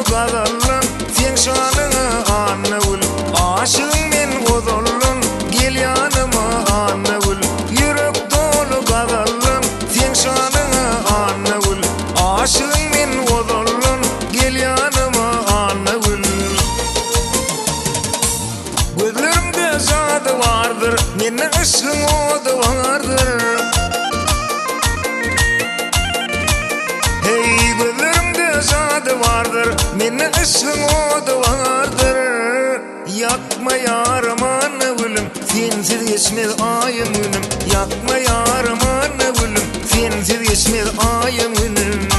Gadallan sen şanına annavul aşığın men godollun gel yanıma annavul yürek dolu gadallan sen şanına annavul aşığın men godollun gel yanıma annavul gözlerimde zadı vardır menne ışığın odu vardır hey gözlerimde zadı vardır menne ışığın odu vardır yakma yarım annavulum sensiz geçmez ayım günüm yakma yarım annavulum sensiz geçmez ayım günüm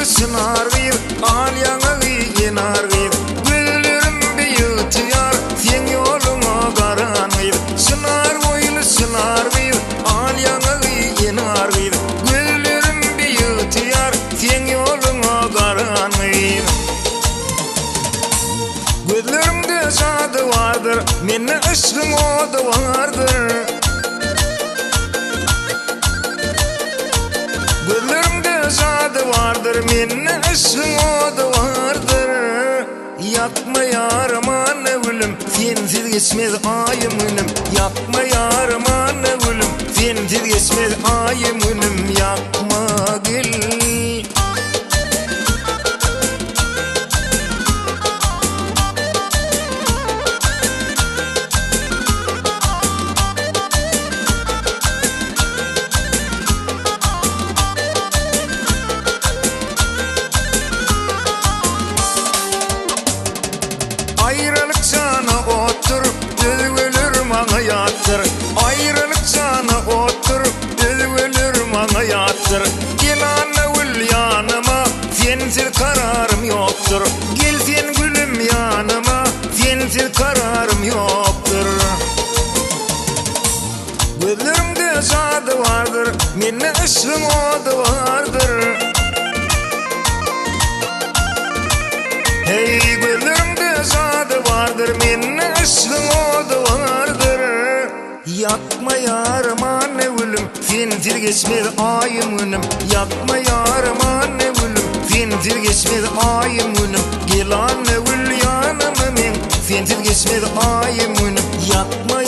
Sınar bir al yana yenar bir güllerim bir yutuyar sen yoluma karan bir sınar boylu sınar bir al yana yenar bir güllerim bir yutuyar sen yoluma karan bir gözlerimde zadı vardır menne ışığın odu vardır gözlerimde zadı vardır menne ışığın odu vardır yakma yarım annavulum sensiz geçmez ayım günüm yakma yarım annavulum sensiz geçmez ayım günüm yakma gel ayrılık sana otur ölür bana yatır ayrılık sana otur ölür bana yatır gel annavul yanıma sensiz kararım yoktur gel sen gülüm yanıma sensiz kararım yoktur gözlerimde zadı vardır menne ışığın odu vardır hey gözlerimde zadı vardır menne ışığın odu vardır yakma yarım annavulum sensiz geçmez ayım günüm yakma yarım annavulum sensiz geçmez ayım günüm gel annavul yanıma men sensiz geçmez ayım günüm yakma